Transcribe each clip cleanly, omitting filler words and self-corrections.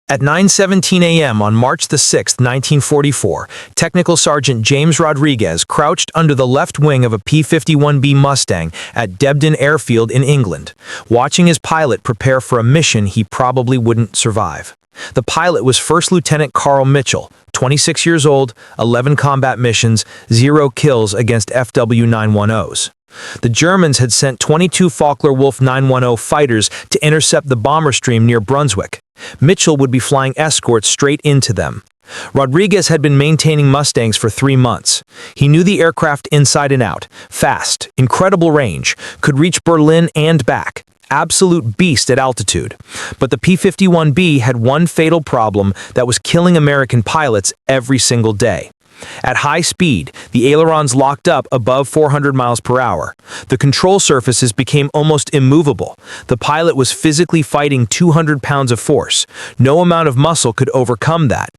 At 9:17 a.m. on March 6, 1944, Technical Sergeant James Rodriguez crouched under the left wing of a P-51 Mustang at Debden Airfield in England, watching his pilot prepare for a mission he probably wouldn't survive. The pilot was First Lieutenant Carl Mitchell, 26 years old, 11 combat missions, 0 kills against Fw-190s. The Germans had sent 22 Focke-Wulf 910 fighters to intercept the bomber stream near Brunswick. Mitchell would be flying escorts straight into them. Rodriguez had been maintaining Mustangs for 3 months. He knew the aircraft inside and out, fast, incredible range, could reach Berlin and back. Absolute beast at altitude. But the P-51 had one fatal problem that was killing American pilots every single day. At high speed, the ailerons locked up above 400 miles per hour. The control surfaces became almost immovable. The pilot was physically fighting 200 pounds of force. No amount of muscle could overcome that.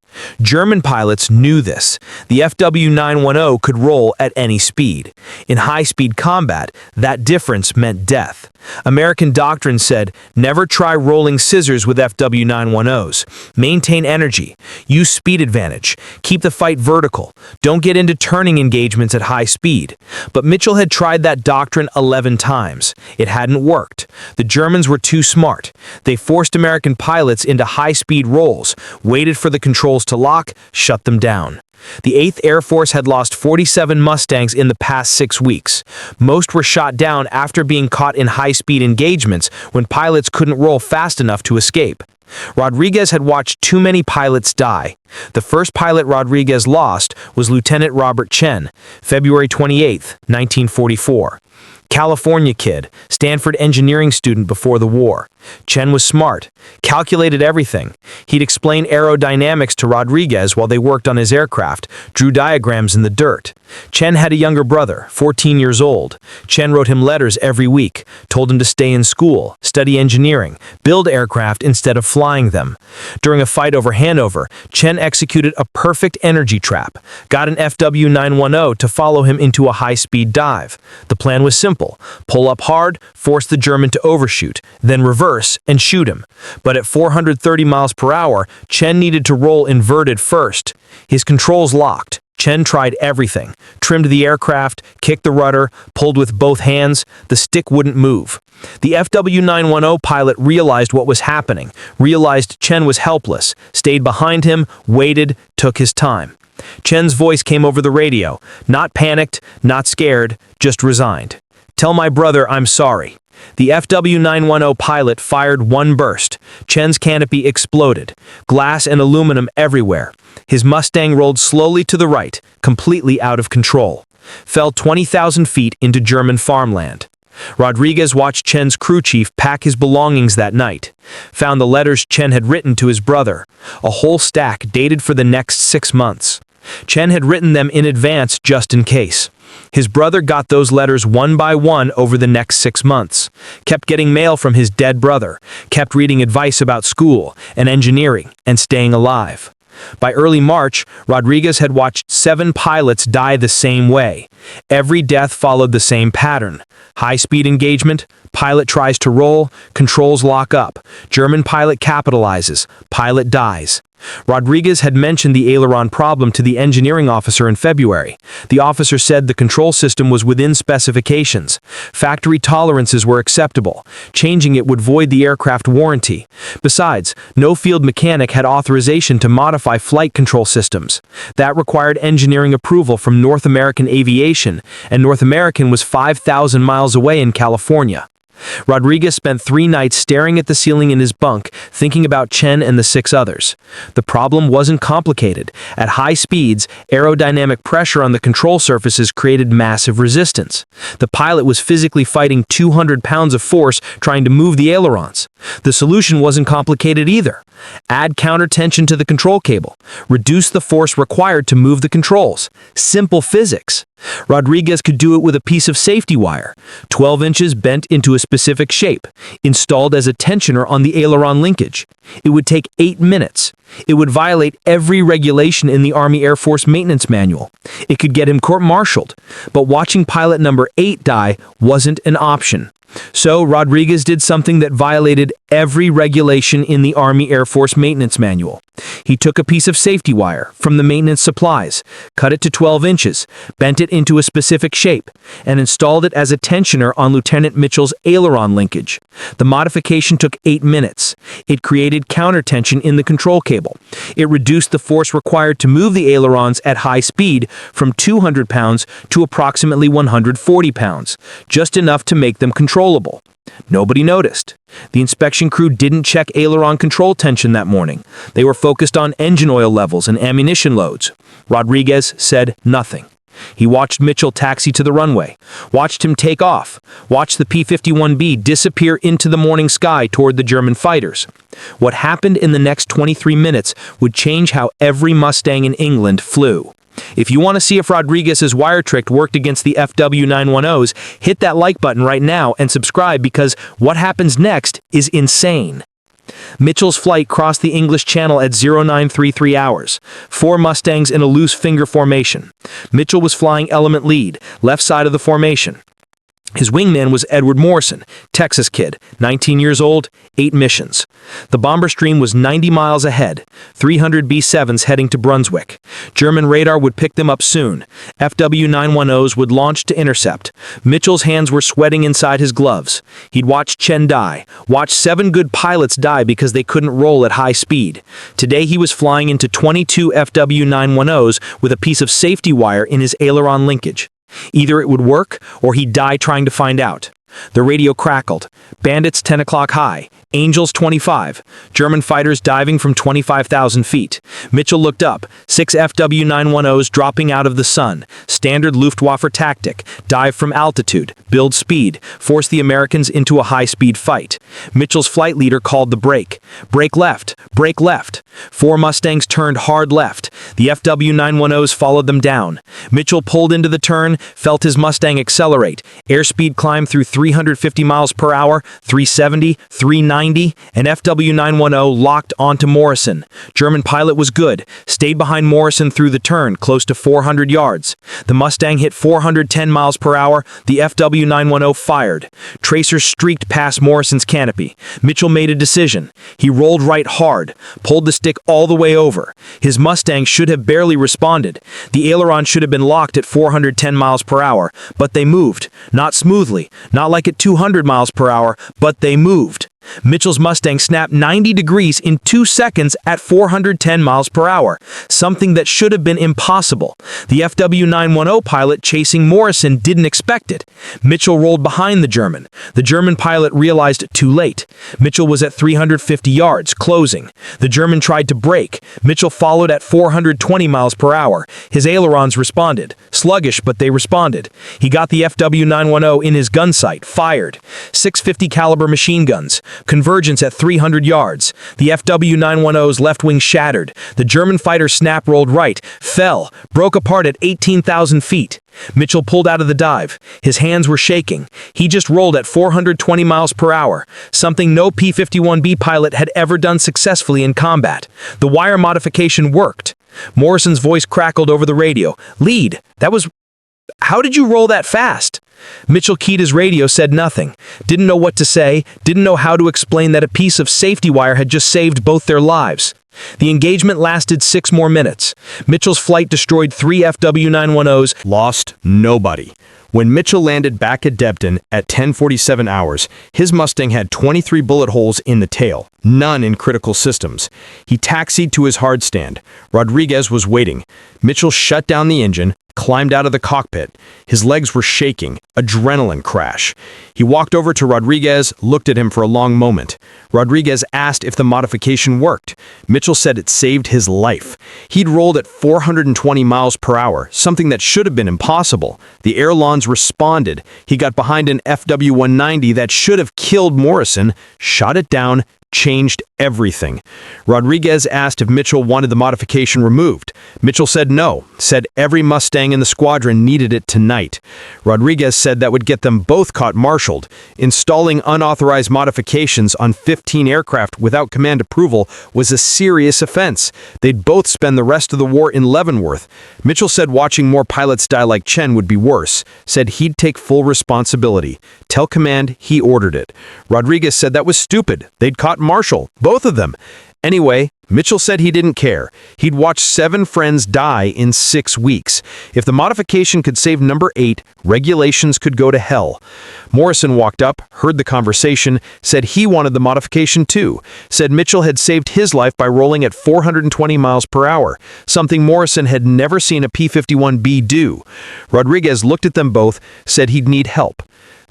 German pilots knew this. The Fw-190 could roll at any speed. In high-speed combat, that difference meant death. American doctrine said, never try rolling scissors with Fw-190s. Maintain energy. Use speed advantage. Keep the fight vertical. Don't get into turning engagements at high speed. But Mitchell had tried that doctrine 11 times. It hadn't worked. The Germans were too smart. They forced American pilots into high-speed rolls, waited for the controls to lock, shut them down. The 8th Air Force had lost 47 Mustangs in the past 6 weeks. Most were shot down after being caught in high-speed engagements when pilots couldn't roll fast enough to escape. Rodriguez had watched too many pilots die. The first pilot Rodriguez lost was Lieutenant Robert Chen, February 28, 1944. California kid, Stanford engineering student before the war. Chen was smart, calculated everything. He'd explain aerodynamics to Rodriguez while they worked on his aircraft, drew diagrams in the dirt. Chen had a younger brother, 14 years old. Chen wrote him letters every week, told him to stay in school, study engineering, build aircraft instead of flying them. During a fight over Hanover, Chen executed a perfect energy trap, got an Fw-190 to follow him into a high-speed dive. The plan was simple: pull up hard, force the German to overshoot, then reverse and shoot him. But at 430 miles per hour, Chen needed to roll inverted first. His controls locked. Chen tried everything. Trimmed the aircraft, kicked the rudder, pulled with both hands. The stick wouldn't move. The Fw-190 pilot realized what was happening, realized Chen was helpless, stayed behind him, waited, took his time. Chen's voice came over the radio. Not panicked, not scared, just resigned. "Tell my brother I'm sorry." The Fw-190 pilot fired one burst. Chen's canopy exploded. Glass and aluminum everywhere. His Mustang rolled slowly to the right, completely out of control. Fell 20,000 feet into German farmland. Rodriguez watched Chen's crew chief pack his belongings that night. Found the letters Chen had written to his brother. A whole stack dated for the next 6 months. Chen had written them in advance just in case. His brother got those letters one by one over the next 6 months. Kept getting mail from his dead brother. Kept reading advice about school and engineering and staying alive. By early March, Rodriguez had watched 7 pilots die the same way. Every death followed the same pattern. High-speed engagement, pilot tries to roll, controls lock up. German pilot capitalizes, pilot dies. Rodriguez had mentioned the aileron problem to the engineering officer in February. The officer said the control system was within specifications. Factory tolerances were acceptable. Changing it would void the aircraft warranty. Besides, no field mechanic had authorization to modify flight control systems. That required engineering approval from North American Aviation, and North American was 5,000 miles away in California. Rodriguez spent 3 nights staring at the ceiling in his bunk, thinking about Chen and the 6 others. The problem wasn't complicated. At high speeds, aerodynamic pressure on the control surfaces created massive resistance. The pilot was physically fighting 200 pounds of force trying to move the ailerons. The solution wasn't complicated either. Add counter-tension to the control cable. Reduce the force required to move the controls. Simple physics. Rodriguez could do it with a piece of safety wire, 12 inches bent into a specific shape, installed as a tensioner on the aileron linkage. It would take 8 minutes. It would violate every regulation in the Army Air Force maintenance manual. It could get him court-martialed. But watching pilot number 8 die wasn't an option. So Rodriguez did something that violated every regulation in the Army Air Force maintenance manual. He took a piece of safety wire from the maintenance supplies, cut it to 12 inches, bent it into a specific shape, and installed it as a tensioner on Lieutenant Mitchell's aileron linkage. The modification took 8 minutes. It created countertension in the control cable. It reduced the force required to move the ailerons at high speed from 200 pounds to approximately 140 pounds, just enough to make them controllable. Nobody noticed. The inspection crew didn't check aileron control tension that morning. They were focused on engine oil levels and ammunition loads. Rodriguez said nothing. He watched Mitchell taxi to the runway, watched him take off, watched the P-51B disappear into the morning sky toward the German fighters. What happened in the next 23 minutes would change how every Mustang in England flew. If you want to see if Rodriguez's wire trick worked against the Fw-190s, hit that like button right now and subscribe, because what happens next is insane. Mitchell's flight crossed the English Channel at 0933 hours. 4 Mustangs in a loose finger formation. Mitchell was flying element lead, left side of the formation. His wingman was Edward Morrison, Texas kid, 19 years old, 8 missions. The bomber stream was 90 miles ahead, 300 B-7s heading to Brunswick. German radar would pick them up soon. Fw-910s would launch to intercept. Mitchell's hands were sweating inside his gloves. He'd watched Chen die, watched 7 good pilots die because they couldn't roll at high speed. Today he was flying into 22 Fw-910s with a piece of safety wire in his aileron linkage. Either it would work, or he'd die trying to find out. The radio crackled. Bandits 10 o'clock high. Angels 25. German fighters diving from 25,000 feet. Mitchell looked up. 6 Fw-910s dropping out of the sun. Standard Luftwaffe tactic. Dive from altitude. Build speed. Force the Americans into a high-speed fight. Mitchell's flight leader called the brake. Brake left. Brake left. 4 Mustangs turned hard left. The Fw-910s followed them down. Mitchell pulled into the turn, felt his Mustang accelerate. Airspeed climbed through 350 miles per hour, 370, 390, and Fw-910 locked onto Morrison. German pilot was good, stayed behind Morrison through the turn, close to 400 yards. The Mustang hit 410 miles per hour. The Fw-910 fired. Tracers streaked past Morrison's canopy. Mitchell made a decision. He rolled right hard, pulled the stick all the way over. His Mustang should have barely responded. The aileron should have been locked at 410 miles per hour, but they moved. Not smoothly, not like at 200 miles per hour, but they moved. Mitchell's Mustang snapped 90 degrees in 2 seconds at 410 miles per hour, something that should have been impossible. The Fw-910 pilot chasing Morrison didn't expect it. Mitchell rolled behind the German. The German pilot realized too late. Mitchell was at 350 yards, closing. The German tried to brake. Mitchell followed at 420 miles per hour. His ailerons responded. Sluggish, but they responded. He got the Fw-910 in his gun sight, fired. 650 caliber machine guns. Convergence at 300 yards. The Fw-910's left wing shattered. The German fighter snap rolled right, fell, broke apart at 18,000 feet. Mitchell pulled out of the dive. His hands were shaking. He just rolled at 420 miles per hour, something no P-51B pilot had ever done successfully in combat. The wire modification worked. Morrison's voice crackled over the radio. "Lead, that was... How did you roll that fast?" Mitchell keyed his radio, said nothing. Didn't know what to say, didn't know how to explain that a piece of safety wire had just saved both their lives. The engagement lasted 6 more minutes. Mitchell's flight destroyed 3 Fw-910s, lost nobody. When Mitchell landed back at Debden at 10:47 hours, his Mustang had 23 bullet holes in the tail, none in critical systems. He taxied to his hard stand. Rodriguez was waiting. Mitchell shut down the engine, climbed out of the cockpit. His legs were shaking, adrenaline crash. He walked over to Rodriguez, looked at him for a long moment. Rodriguez asked if the modification worked. Mitchell said it saved his life. He'd rolled at 420 miles per hour, something that should have been impossible. The ailerons responded. He got behind an Fw-190 that should have killed Morrison, shot it down, changed everything. Rodriguez asked if Mitchell wanted the modification removed. Mitchell said no, said every Mustang in the squadron needed it tonight. Rodriguez said that would get them both court-martialed. Installing unauthorized modifications on 15 aircraft without command approval was a serious offense. They'd both spend the rest of the war in Leavenworth. Mitchell said watching more pilots die like Chen would be worse, said he'd take full responsibility. Tell command he ordered it. Rodriguez said that was stupid. They'd court-martial, both of them. Anyway, Mitchell said he didn't care. He'd watched 7 friends die in 6 weeks. If the modification could save number 8, regulations could go to hell. Morrison walked up, heard the conversation, said he wanted the modification too, said Mitchell had saved his life by rolling at 420 miles per hour, something Morrison had never seen a P-51B do. Rodriguez looked at them both, said he'd need help.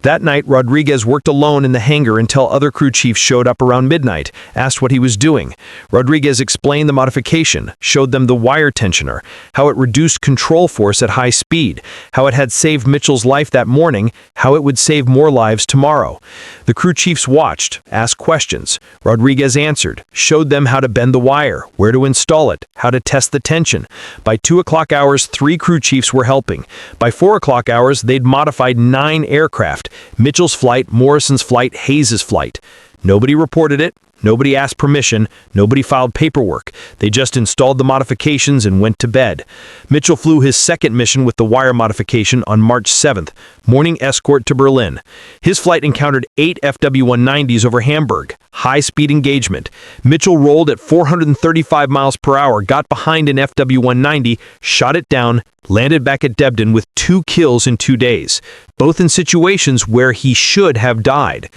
That night, Rodriguez worked alone in the hangar until other crew chiefs showed up around midnight, asked what he was doing. Rodriguez explained the modification, showed them the wire tensioner, how it reduced control force at high speed, how it had saved Mitchell's life that morning, how it would save more lives tomorrow. The crew chiefs watched, asked questions. Rodriguez answered, showed them how to bend the wire, where to install it, how to test the tension. By 2 o'clock hours, 3 crew chiefs were helping. By 4 o'clock hours, they'd modified 9 aircraft. Mitchell's flight, Morrison's flight, Hayes's flight. Nobody reported it. Nobody asked permission. Nobody filed paperwork. They just installed the modifications and went to bed. Mitchell flew his second mission with the wire modification on March 7th, morning escort to Berlin. His flight encountered 8 Fw-190s over Hamburg. High-speed engagement. Mitchell rolled at 435 miles per hour, got behind an Fw-190, shot it down, landed back at Debden with 2 kills in 2 days, both in situations where he should have died.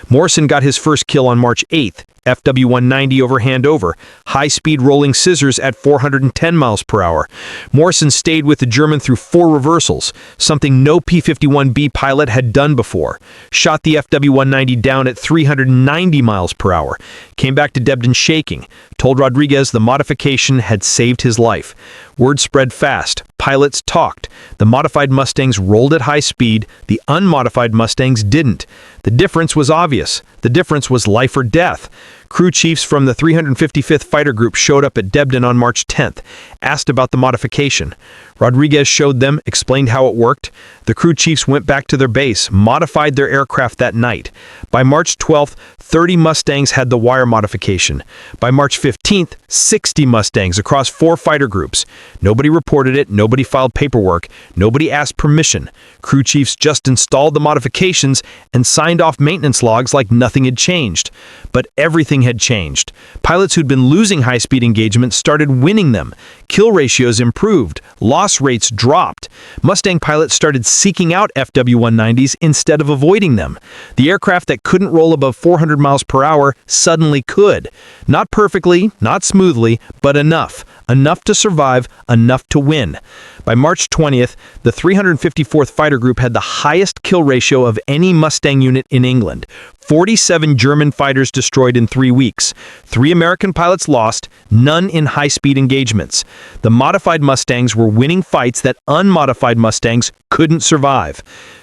Morrison got his first kill on March 8th, Fw-190 over Handover, high-speed rolling scissors at 410 miles per hour. Morrison stayed with the German through 4 reversals, something no P-51B pilot had done before. Shot the Fw-190 down at 390 miles per hour. Came back to Debden shaking. Told Rodriguez the modification had saved his life. Word spread fast. Pilots talked. The modified Mustangs rolled at high speed. The unmodified Mustangs didn't. The difference was obvious. The difference was life or death. Crew chiefs from the 355th Fighter Group showed up at Debden on March 10th, asked about the modification. Rodriguez showed them, explained how it worked. The crew chiefs went back to their base, modified their aircraft that night. By March 12th, 30 Mustangs had the wire modification. By March 15th, 60 Mustangs across 4 fighter groups. Nobody reported it, nobody filed paperwork, nobody asked permission. Crew chiefs just installed the modifications and signed off maintenance logs like nothing had changed. But everything had changed. Pilots who'd been losing high-speed engagements started winning them. Kill ratios improved. Loss rates dropped. Mustang pilots started seeking out Fw-190s instead of avoiding them. The aircraft that couldn't roll above 400 miles per hour suddenly could. Not perfectly, not smoothly, but enough. Enough to survive, enough to win. By March 20th, the 354th Fighter Group had the highest kill ratio of any Mustang unit in England. 47 German fighters destroyed in 3 weeks. 3 American pilots lost, none in high-speed engagements. The modified Mustangs were winning fights that unmodified Mustangs couldn't survive.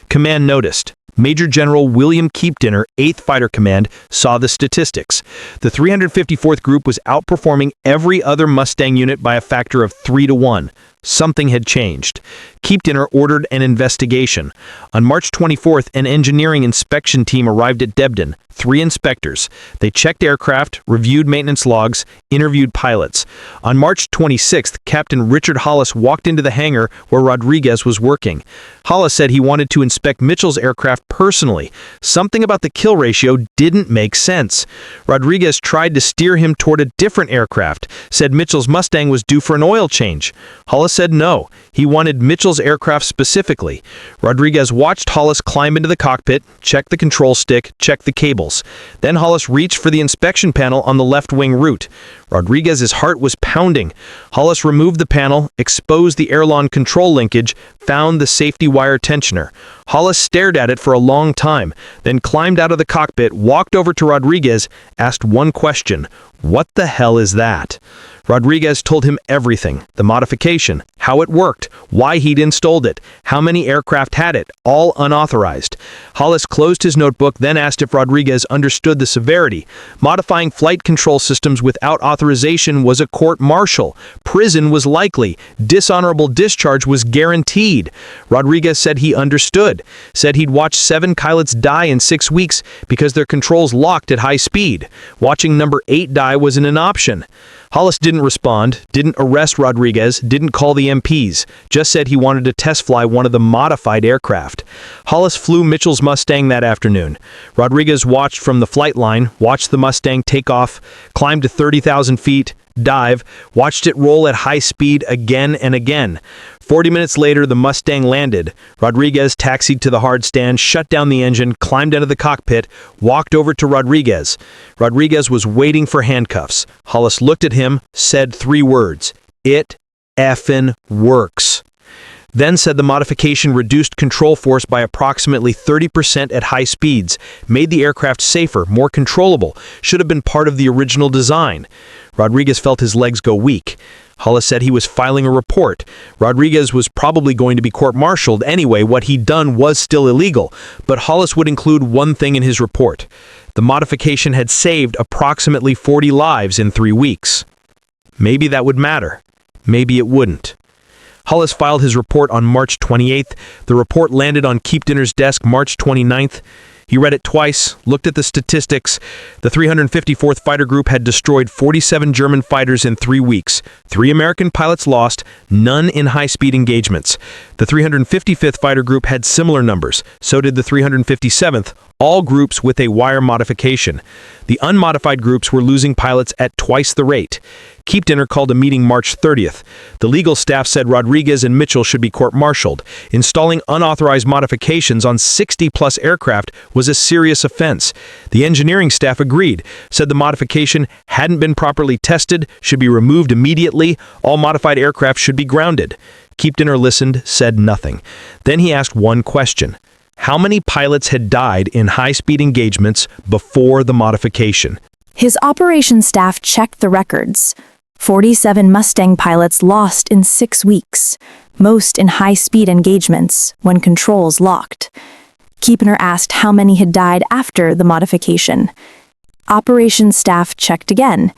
Command noticed. Major General William Keepdinner, 8th Fighter Command, saw the statistics. The 354th Group was outperforming every other Mustang unit by a factor of 3 to 1. Something had changed. Keepdinner ordered an investigation. On March 24th, an engineering inspection team arrived at Debden. 3 inspectors. They checked aircraft, reviewed maintenance logs, interviewed pilots. On March 26th, Captain Richard Hollis walked into the hangar where Rodriguez was working. Hollis said he wanted to inspect Mitchell's aircraft personally. Something about the kill ratio didn't make sense. Rodriguez tried to steer him toward a different aircraft, said Mitchell's Mustang was due for an oil change. Hollis said no. He wanted Mitchell's aircraft specifically. Rodriguez watched Hollis climb into the cockpit, check the control stick, check the cables. Then Hollis reached for the inspection panel on the left wing root. Rodriguez's heart was pounding. Hollis removed the panel, exposed the aileron control linkage, found the safety wire tensioner. Hollis stared at it for a long time, then climbed out of the cockpit, walked over to Rodriguez, asked one question: "What the hell is that?" Rodriguez told him everything, the modification, how it worked, why he'd installed it, how many aircraft had it, all unauthorized. Hollis closed his notebook, then asked if Rodriguez understood the severity. Modifying flight control systems without authorization was a court-martial. Prison was likely. Dishonorable discharge was guaranteed. Rodriguez said he understood, said he'd watched 7 pilots die in 6 weeks because their controls locked at high speed. Watching number 8 die wasn't an option. Hollis didn't respond, didn't arrest Rodriguez, didn't call the MPs, just said he wanted to test fly one of the modified aircraft. Hollis flew Mitchell's Mustang that afternoon. Rodriguez watched from the flight line, watched the Mustang take off, climb to 30,000 feet, dive, watched it roll at high speed again and again. 40 minutes later, the Mustang landed. Rodriguez taxied to the hard stand, shut down the engine, climbed into the cockpit, walked over to Rodriguez. Rodriguez was waiting for handcuffs. Hollis looked at him, said 3 words, "It effin' works." Then said the modification reduced control force by approximately 30% at high speeds, made the aircraft safer, more controllable, should have been part of the original design. Rodriguez felt his legs go weak. Hollis said he was filing a report. Rodriguez was probably going to be court-martialed anyway. What he'd done was still illegal, but Hollis would include one thing in his report. The modification had saved approximately 40 lives in 3 weeks. Maybe that would matter. Maybe it wouldn't. Hollis filed his report on March 28th. The report landed on Keepdinner's desk March 29th. He read it twice, looked at the statistics. The 354th Fighter Group had destroyed 47 German fighters in 3 weeks. 3 American pilots lost, none in high-speed engagements. The 355th Fighter Group had similar numbers. So did the 357th, all groups with a wire modification. The unmodified groups were losing pilots at twice the rate. Keepdinner called a meeting March 30th. The legal staff said Rodriguez and Mitchell should be court-martialed. Installing unauthorized modifications on 60-plus aircraft was a serious offense. The engineering staff agreed, said the modification hadn't been properly tested, should be removed immediately, all modified aircraft should be grounded. Keepdinner listened, said nothing. Then he asked one question. How many pilots had died in high-speed engagements before the modification? His operations staff checked the records. 47 Mustang pilots lost in 6 weeks, most in high-speed engagements when controls locked. Keepdinner asked how many had died after the modification. Operations staff checked again.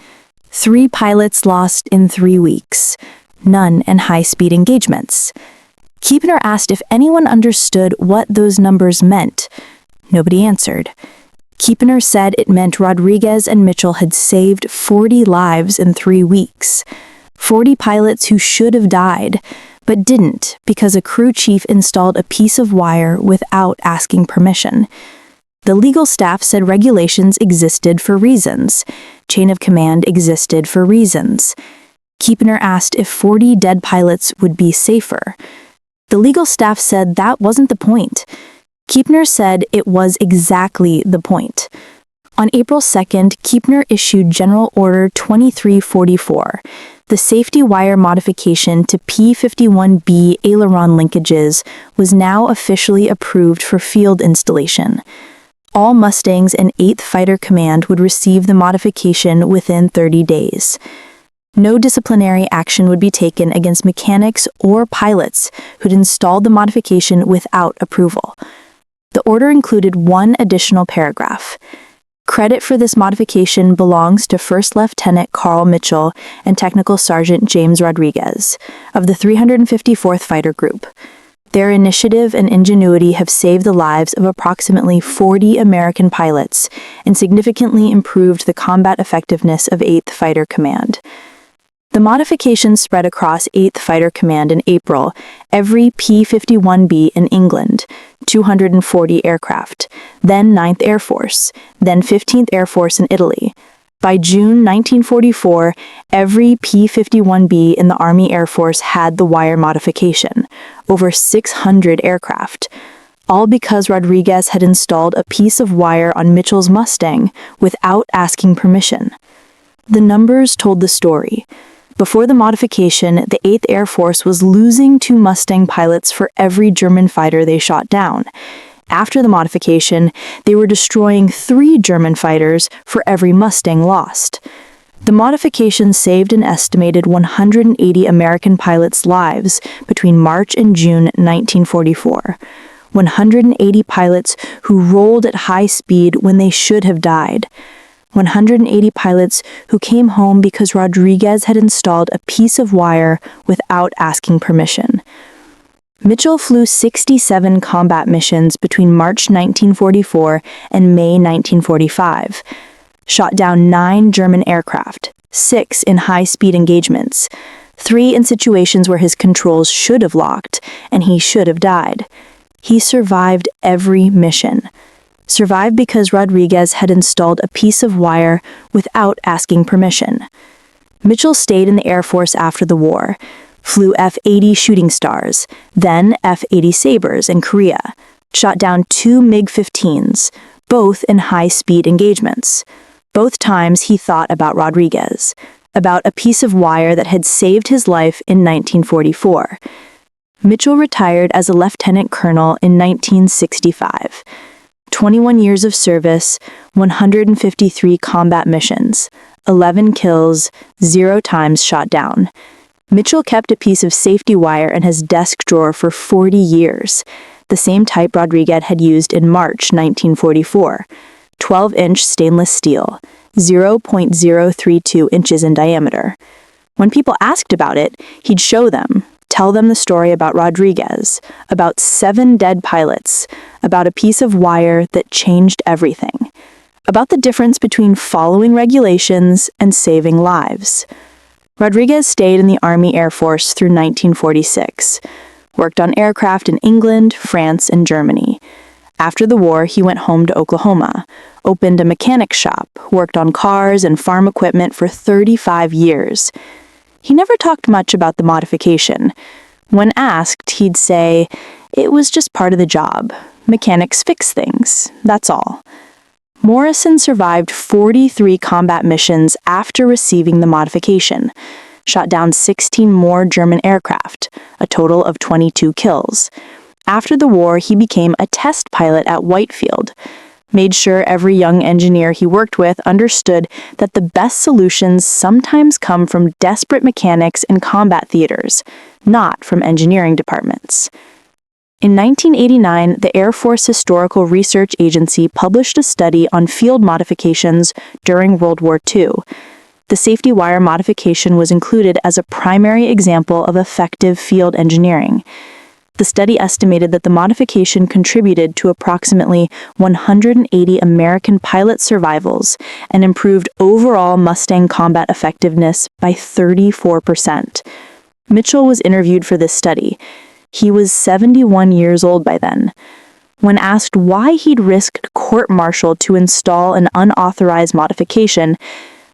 3 pilots lost in 3 weeks, none in high-speed engagements. Keepdinner asked if anyone understood what those numbers meant. Nobody answered. Keepdinner said it meant Rodriguez and Mitchell had saved 40 lives in 3 weeks. 40 pilots who should have died, but didn't because a crew chief installed a piece of wire without asking permission. The legal staff said regulations existed for reasons. Chain of command existed for reasons. Keepdinner asked if 40 dead pilots would be safer. The legal staff said that wasn't the point. Keepdinner said it was exactly the point. On April 2nd, Keepdinner issued General Order 2344. The safety wire modification to P-51B aileron linkages was now officially approved for field installation. All Mustangs and 8th Fighter Command would receive the modification within 30 days. No disciplinary action would be taken against mechanics or pilots who'd installed the modification without approval. The order included one additional paragraph. Credit for this modification belongs to First Lieutenant Carl Mitchell and Technical Sergeant James Rodriguez of the 354th Fighter Group. Their initiative and ingenuity have saved the lives of approximately 40 American pilots and significantly improved the combat effectiveness of 8th Fighter Command. The modifications spread across 8th Fighter Command in April, every P-51B in England, 240 aircraft, then 9th Air Force, then 15th Air Force in Italy. By June 1944, every P-51B in the Army Air Force had the wire modification, over 600 aircraft, all because Rodriguez had installed a piece of wire on Mitchell's Mustang without asking permission. The numbers told the story. Before the modification, the 8th Air Force was losing 2 Mustang pilots for every German fighter they shot down. After the modification, they were destroying 3 German fighters for every Mustang lost. The modification saved an estimated 180 American pilots' lives between March and June 1944. 180 pilots who rolled at high speed when they should have died. 180 pilots who came home because Rodriguez had installed a piece of wire without asking permission. Mitchell flew 67 combat missions between March 1944 and May 1945. Shot down 9 German aircraft, 6 in high-speed engagements, 3 in situations where his controls should have locked and he should have died. He survived every mission. Survived because Rodriguez had installed a piece of wire without asking permission. Mitchell stayed in the Air Force after the war, flew F-80 Shooting Stars, then F-80 Sabres in Korea, shot down 2 MiG-15s, both in high-speed engagements. Both times he thought about Rodriguez, about a piece of wire that had saved his life in 1944. Mitchell retired as a lieutenant colonel in 1965. 21 years of service, 153 combat missions, 11 kills, 0 times shot down. Mitchell kept a piece of safety wire in his desk drawer for 40 years, the same type Rodriguez had used in March 1944. 12-inch stainless steel, 0.032 inches in diameter. When people asked about it, he'd show them, tell them the story about Rodriguez, about 7 dead pilots, about a piece of wire that changed everything, about the difference between following regulations and saving lives. Rodriguez stayed in the Army Air Force through 1946, worked on aircraft in England, France, and Germany. After the war, he went home to Oklahoma, opened a mechanic shop, worked on cars and farm equipment for 35 years. He never talked much about the modification. When asked, he'd say, "It was just part of the job. Mechanics fix things, that's all." Morrison survived 43 combat missions after receiving the modification, shot down 16 more German aircraft, a total of 22 kills. After the war, he became a test pilot at Whitefield, made sure every young engineer he worked with understood that the best solutions sometimes come from desperate mechanics in combat theaters, not from engineering departments. In 1989, the Air Force Historical Research Agency published a study on field modifications during World War II. The safety wire modification was included as a primary example of effective field engineering. The study estimated that the modification contributed to approximately 180 American pilot survivals and improved overall Mustang combat effectiveness by 34%. Mitchell was interviewed for this study. He was 71 years old by then. When asked why he'd risked court-martial to install an unauthorized modification,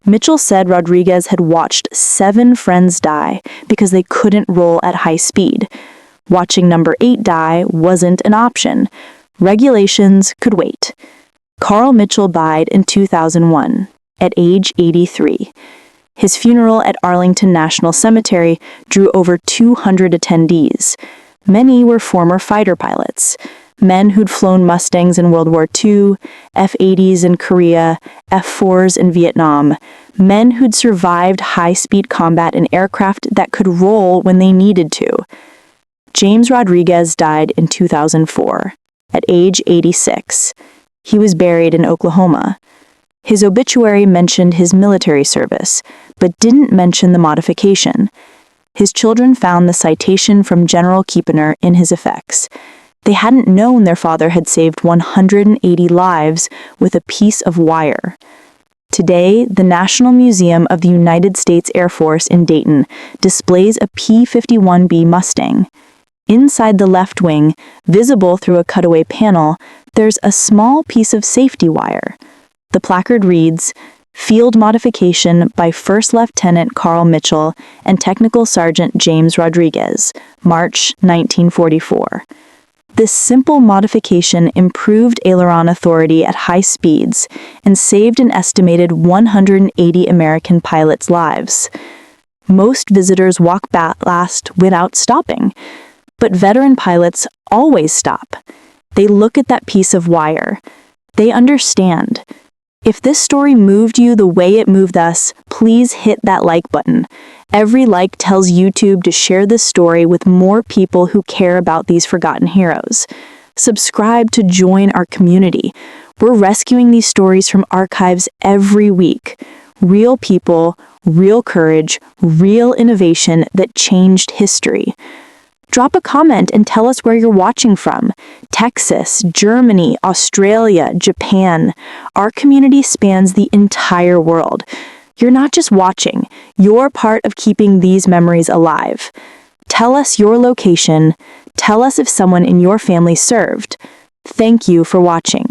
Mitchell said Rodriguez had watched 7 friends die because they couldn't roll at high speed. Watching number 8 die wasn't an option. Regulations could wait. Carl Mitchell died in 2001, at age 83. His funeral at Arlington National Cemetery drew over 200 attendees. Many were former fighter pilots, men who'd flown Mustangs in World War II, F-80s in Korea, F-4s in Vietnam, men who'd survived high-speed combat in aircraft that could roll when they needed to. James Rodriguez died in 2004, at age 86. He was buried in Oklahoma. His obituary mentioned his military service, but didn't mention the modification. His children found the citation from General Kiepener in his effects. They hadn't known their father had saved 180 lives with a piece of wire. Today, the National Museum of the United States Air Force in Dayton displays a P-51 Mustang. Inside the left wing, visible through a cutaway panel, there's a small piece of safety wire. The placard reads, "Field Modification by First Lieutenant Carl Mitchell and Technical Sergeant James Rodriguez, March 1944. This simple modification improved aileron authority at high speeds and saved an estimated 180 American pilots' lives. Most visitors walk past without stopping. But veteran pilots always stop. They look at that piece of wire. They understand. If this story moved you the way it moved us, please please hit that like button. Every like tells YouTube to share this story with more people who care about these forgotten heroes. Subscribe to join our community. We're rescuing these stories from archives every week. Real people, real courage, real innovation that changed history. Drop a comment and tell us where you're watching from. Texas, Germany, Australia, Japan. Our community spans the entire world. You're not just watching, you're part of keeping these memories alive. Tell us your location. Tell us if someone in your family served. Thank you for watching.